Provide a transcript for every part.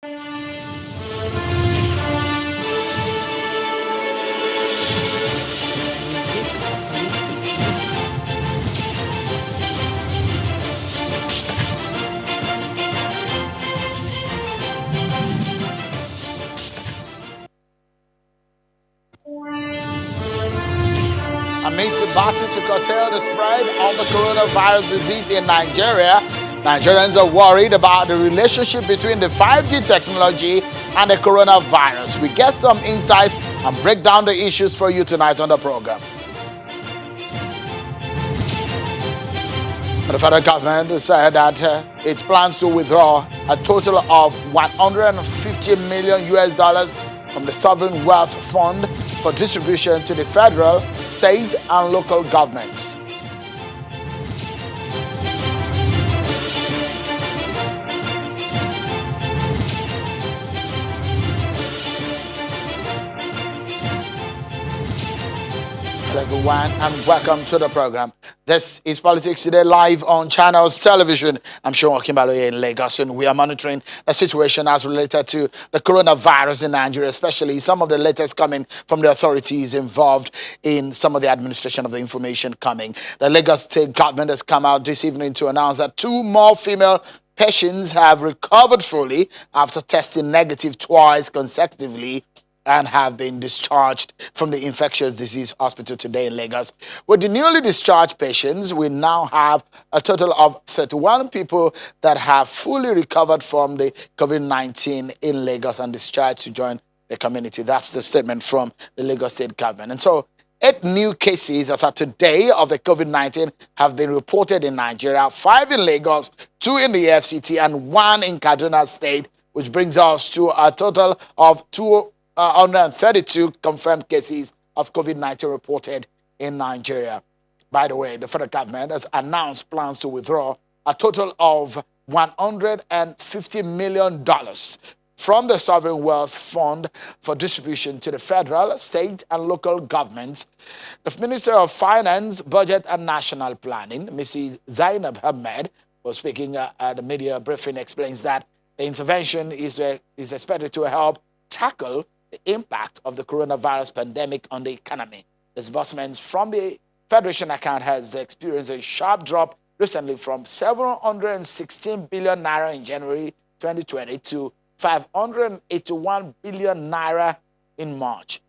Amidst the battle to curtail the spread of the coronavirus disease in Nigeria, Nigerians are worried about the relationship between the 5G technology and the coronavirus. We get some insight and break down the issues for you tonight on the program. The federal government said that it plans to withdraw a total of $150 million from the Sovereign Wealth Fund for distribution to the federal, state, and local governments. Hello everyone and welcome to the program. This is Politics Today live on Channels Television. I'm Sean Kimbaloye in Lagos, and we are monitoring the situation as related to the coronavirus in Nigeria, especially some of the latest coming from the authorities involved in some of the administration of the information coming. The Lagos state government has come out this evening to announce that 2 more female patients have recovered fully after testing negative twice consecutively and have been discharged from the infectious disease hospital today in Lagos. With the newly discharged patients, we now have a total of 31 people that have fully recovered from the COVID-19 in Lagos and discharged to join the community. That's the statement from the Lagos state government. And so 8 new cases as of today of the COVID-19 have been reported in Nigeria, 5 in Lagos, 2 in the FCT, and 1 in Kaduna State, which brings us to a total of 232 confirmed cases of COVID-19 reported in Nigeria. By the way, the federal government has announced plans to withdraw a total of $150 million from the Sovereign Wealth Fund for distribution to the federal, state, and local governments. The Minister of Finance, Budget, and National Planning, Mrs. Zainab Ahmed, was speaking at the media briefing, explains that the intervention is expected to help tackle the impact of the coronavirus pandemic on the economy. Disbursements from the Federation account has experienced a sharp drop recently from 716 billion naira in January 2020 to 581 billion naira in March.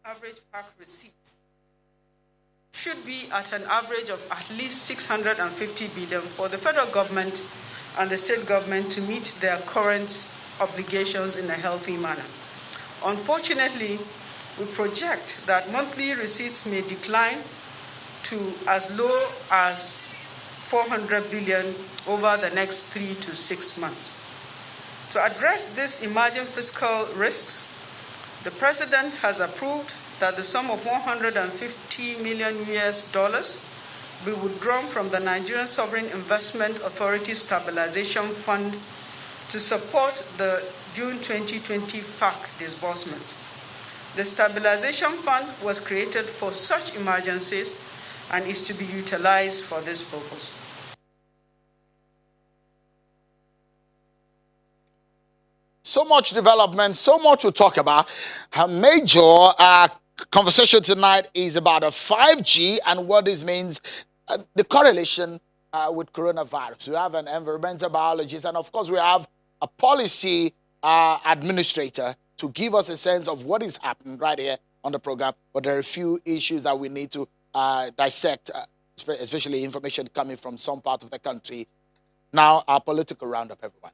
Average pack receipts should be at an average of at least 650 billion for the federal government and the state government to meet their current obligations in a healthy manner. Unfortunately, we project that monthly receipts may decline to as low as 400 billion over the next 3 to 6 months. To address these emerging fiscal risks, the President has approved that the sum of $150 million be withdrawn from the Nigerian Sovereign Investment Authority Stabilization Fund to support the June 2020 FAC disbursements. The Stabilization Fund was created for such emergencies and is to be utilized for this purpose. So much development, so much to talk about. A major conversation tonight is about a 5G and what this means, the correlation with coronavirus. We have an environmental biologist, and of course we have a policy administrator to give us a sense of what is happening right here on the program. But there are a few issues that we need to dissect, especially information coming from some part of the country. Now, our political roundup, everyone.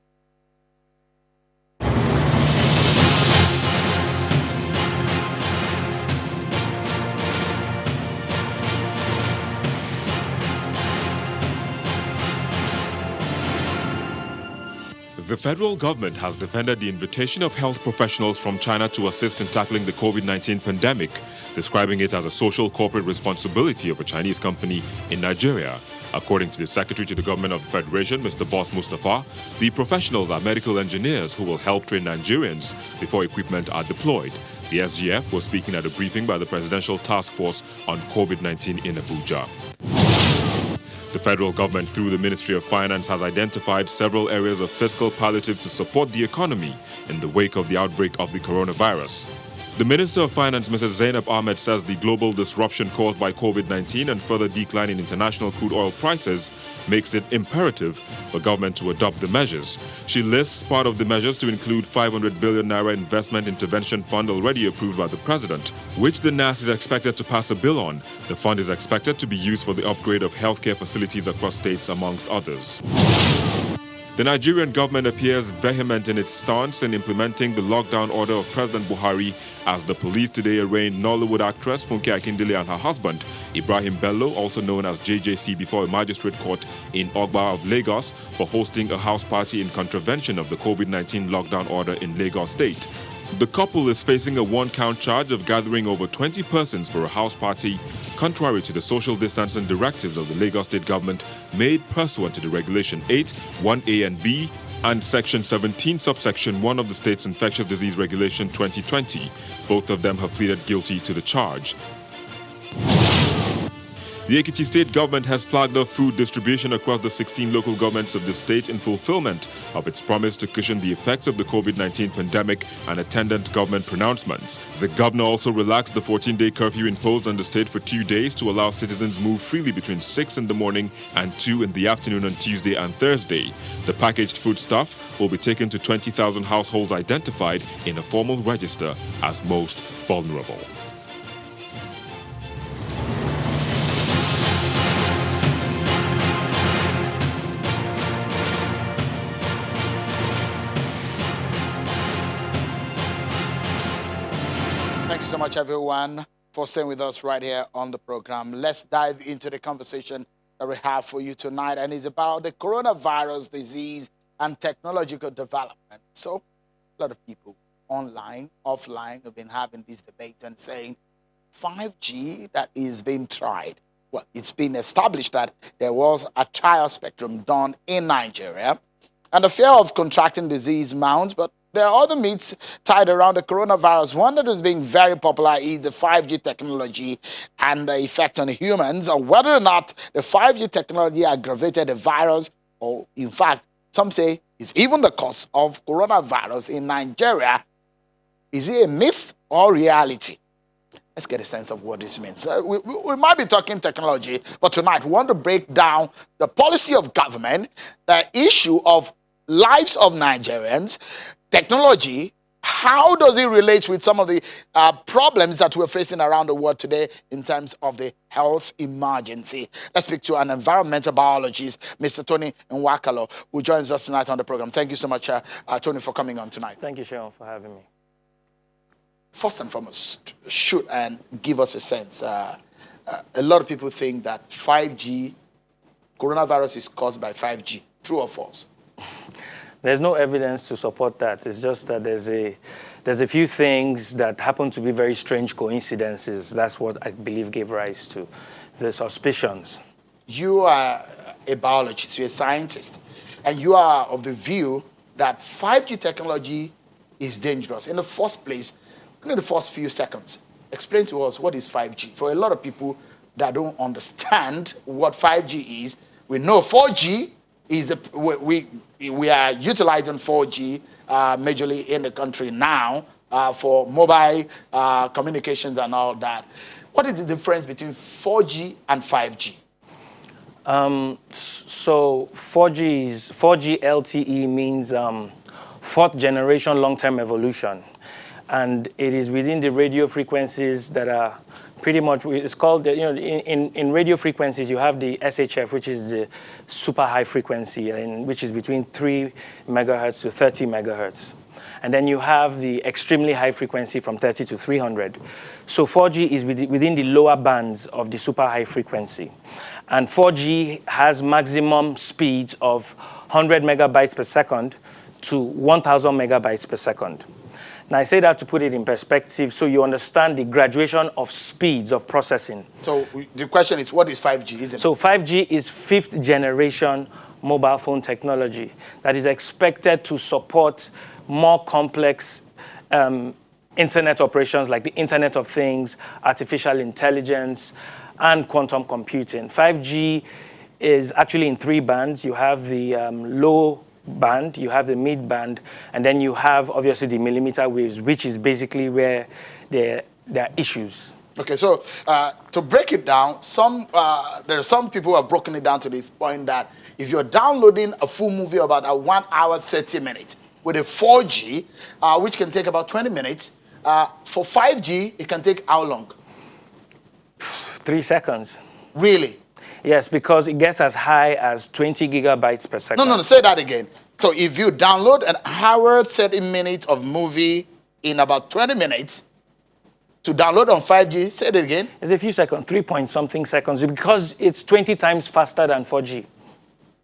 The federal government has defended the invitation of health professionals from China to assist in tackling the COVID-19 pandemic, describing it as a social corporate responsibility of a Chinese company in Nigeria. According to the Secretary to the Government of the Federation, Mr. Boss Mustafa, the professionals are medical engineers who will help train Nigerians before equipment are deployed. The SGF was speaking at a briefing by the Presidential Task Force on COVID-19 in Abuja. The federal government, through the Ministry of Finance, has identified several areas of fiscal palliative to support the economy in the wake of the outbreak of the coronavirus. The Minister of Finance, Mrs. Zainab Ahmed, says the global disruption caused by COVID-19 and further decline in international crude oil prices makes it imperative for government to adopt the measures. She lists part of the measures to include 500 billion naira investment intervention fund already approved by the president, which the NAS is expected to pass a bill on. The fund is expected to be used for the upgrade of healthcare facilities across states, amongst others. The Nigerian government appears vehement in its stance in implementing the lockdown order of President Buhari as the police today arraigned Nollywood actress Funke Akindele and her husband, Ibrahim Bello, also known as JJC, before a magistrate court in Ogba of Lagos for hosting a house party in contravention of the COVID-19 lockdown order in Lagos State. The couple is facing a one-count charge of gathering over 20 persons for a house party, contrary to the social distancing directives of the Lagos State government made pursuant to the Regulation 8, 1A and B, and Section 17, Subsection 1 of the state's Infectious Disease Regulation 2020. Both of them have pleaded guilty to the charge. The Ekiti state government has flagged off food distribution across the 16 local governments of the state in fulfillment of its promise to cushion the effects of the COVID-19 pandemic and attendant government pronouncements. The governor also relaxed the 14-day curfew imposed on the state for 2 days to allow citizens move freely between 6 in the morning and 2 in the afternoon on Tuesday and Thursday. The packaged foodstuff will be taken to 20,000 households identified in a formal register as most vulnerable. Thank you so much, everyone, for staying with us right here on the program. Let's dive into the conversation that we have for you tonight, and it's about the coronavirus disease and technological development. So, a lot of people online, offline, have been having this debate and saying 5G that is being tried. Well, it's been established that there was a trial spectrum done in Nigeria, and the fear of contracting disease mounts, but there are other myths tied around the coronavirus. One that is being very popular is the 5G technology and the effect on humans, or whether or not the 5G technology aggravated the virus, or in fact, some say it's even the cause of coronavirus in Nigeria. Is it a myth or reality? Let's get a sense of what this means. We might be talking technology, but tonight we want to break down the policy of government, the issue of lives of Nigerians, technology. How does it relate with some of the problems that we're facing around the world today in terms of the health emergency? Let's speak to an environmental biologist, Mr. Tony Nwakalo, who joins us tonight on the program. Thank you so much, Tony, for coming on tonight. Thank you, Sean, for having me. First and foremost, should and give us a sense. A lot of people think that 5G, coronavirus is caused by 5G. True or false? There's no evidence to support that. It's just that there's a few things that happen to be very strange coincidences. That's what I believe gave rise to the suspicions. You are a biologist, you're a scientist, and you are of the view that 5G technology is dangerous. In the first place, in the first few seconds, explain to us what is 5G. For a lot of people that don't understand what 5G is, we know 4G is we are utilizing 4G majorly in the country now for mobile communications and all that. What is the difference between 4G and 5G? So 4G LTE means fourth generation long-term evolution, and it is within the radio frequencies that are pretty much, it's called, in radio frequencies, you have the SHF, which is the super high frequency, and which is between 3 megahertz to 30 megahertz. And then you have the extremely high frequency from 30 to 300. So 4G is within the lower bands of the super high frequency. And 4G has maximum speeds of 100 megabytes per second to 1,000 megabytes per second. Now, I say that to put it in perspective so you understand the graduation of speeds of processing. So the question is, what is 5G, isn't it? So 5G is fifth generation mobile phone technology that is expected to support more complex internet operations like the Internet of Things, artificial intelligence, and quantum computing. 5G is actually in 3 bands. You have the low band, you have the mid band, and then you have obviously the millimeter waves, which is basically where there are issues. Okay, so to break it down, there are some people who have broken it down to the point that if you're downloading a full movie about 1 hour 30 minutes with a 4G, which can take about 20 minutes, for 5G it can take how long? 3 seconds. Really? Yes, because it gets as high as 20 gigabytes per second. No, say that again. So if you download an hour 30 minutes of movie in about 20 minutes, to download on 5G, say it again. It's a few seconds, 3-point-something seconds, because it's 20 times faster than 4G.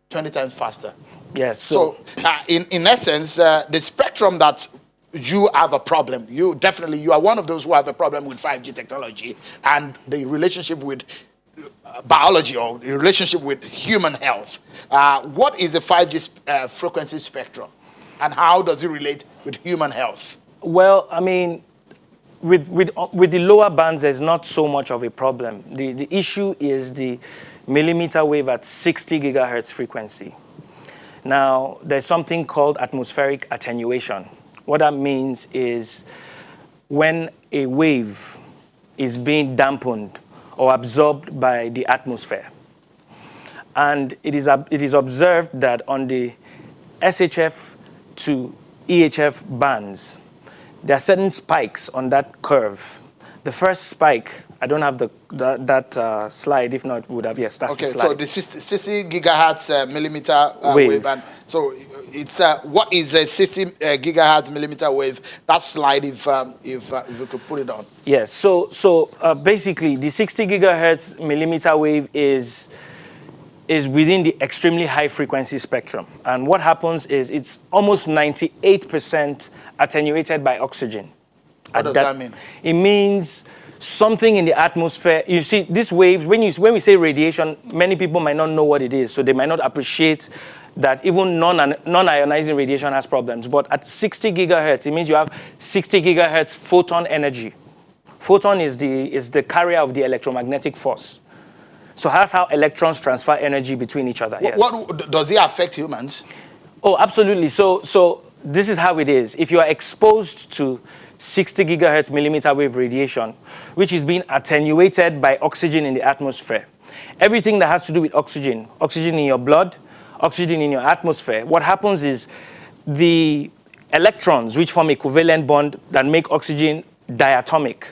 20 times faster. Yes. So in essence, the spectrum that you have a problem, you are one of those who have a problem with 5G technology and the relationship with biology or the relationship with human health. What is the 5G frequency spectrum and how does it relate with human health? Well, I mean, with the lower bands, there's not so much of a problem. The issue is the millimeter wave at 60 gigahertz frequency. Now, there's something called atmospheric attenuation. What that means is when a wave is being dampened or absorbed by the atmosphere. And it is observed that on the SHF to EHF bands, there are certain spikes on that curve. The first spike, I don't have that slide. If not, would have, yes, that's the slide. Okay, so the 60 gigahertz millimeter wave. And so it's what is a 60 gigahertz millimeter wave? That slide, if we could put it on. Yes. So basically, the 60 gigahertz millimeter wave is within the extremely high frequency spectrum. And what happens is it's almost 98% attenuated by oxygen. What does that mean? It means something in the atmosphere. You see, these waves, when we say radiation, many people might not know what it is, so they might not appreciate that even non-ionizing radiation has problems. But at 60 gigahertz, it means you have 60 gigahertz photon energy. Photon is the carrier of the electromagnetic force. So that's how electrons transfer energy between each other. Yes. What does it affect humans? Oh, absolutely. So this is how it is. If you are exposed to 60 gigahertz millimeter wave radiation, which is being attenuated by oxygen in the atmosphere, everything that has to do with oxygen in your blood, oxygen in your atmosphere, what happens is the electrons, which form a covalent bond that make oxygen diatomic,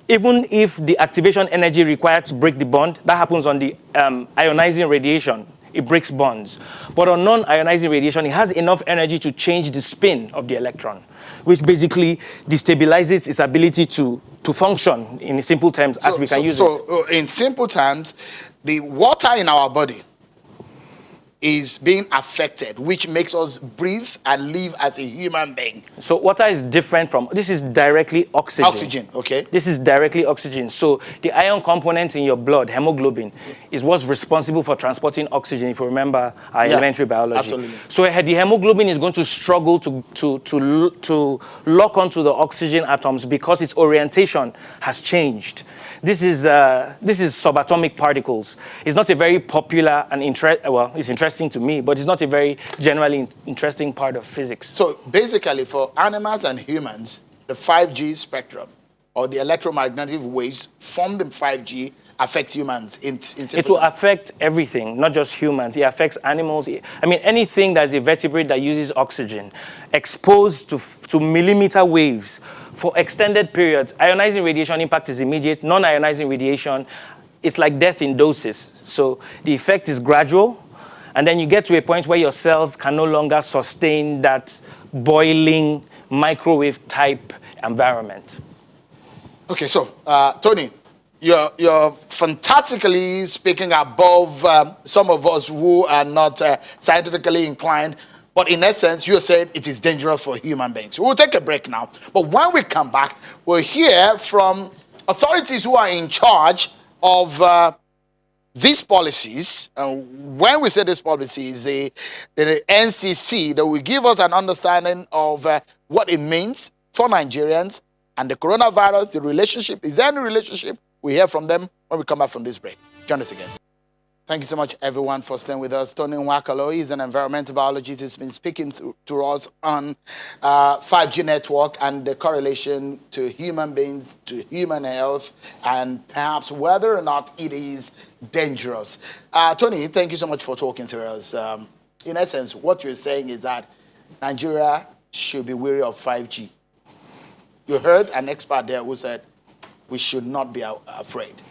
even if the activation energy required to break the bond, that happens on the ionizing radiation. It breaks bonds. But on non-ionizing radiation, it has enough energy to change the spin of the electron, which basically destabilizes its ability to function in simple terms as we can use it. So in simple terms, the water in our body is being affected, which makes us breathe and live as a human being. So water is different from, this is directly oxygen. Oxygen, okay. This is directly oxygen. So the ion component in your blood, hemoglobin, is what's responsible for transporting oxygen, if you remember our elementary biology. Absolutely. So the hemoglobin is going to struggle to lock onto the oxygen atoms because its orientation has changed. This is subatomic particles. It's not a very popular and it's interesting to me, but it's not a very generally interesting part of physics. So basically, for animals and humans, the 5G spectrum or the electromagnetic waves formed in 5G affects humans it will affect everything, not just humans. It affects animals. I mean, anything that's a vertebrate that uses oxygen, exposed to millimeter waves for extended periods. Ionizing radiation impact is immediate. Non-ionizing radiation, it's like death in doses. So the effect is gradual, and then you get to a point where your cells can no longer sustain that boiling microwave type environment. Okay, so Tony, you're fantastically speaking above some of us who are not scientifically inclined. But in essence, you're saying it is dangerous for human beings. We'll take a break now. But when we come back, we'll hear from authorities who are in charge of these policies. When we say these policies, the NCC, that will give us an understanding of what it means for Nigerians and the coronavirus, the relationship. Is there any relationship? We hear from them when we come back from this break. Join us again. Thank you so much, everyone, for staying with us. Tony Nwakalo is an environmental biologist. He's been speaking to us on 5G network and the correlation to human beings, to human health, and perhaps whether or not it is dangerous. Tony, thank you so much for talking to us. In essence, what you're saying is that Nigeria should be wary of 5G. You heard an expert there who said we should not be afraid.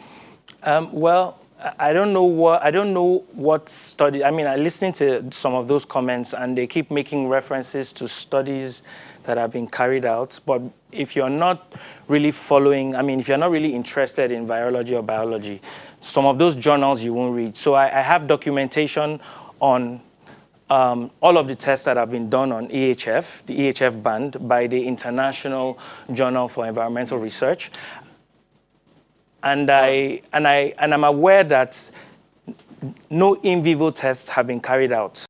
Well, I don't know what study. I mean, I listened to some of those comments, and they keep making references to studies that have been carried out. But if you're not really following, I mean, if you're not really interested in virology or biology, some of those journals you won't read. So I have documentation on all of the tests that have been done on EHF, the EHF band, by the International Journal for Environmental Research. And I'm aware that no in vivo tests have been carried out.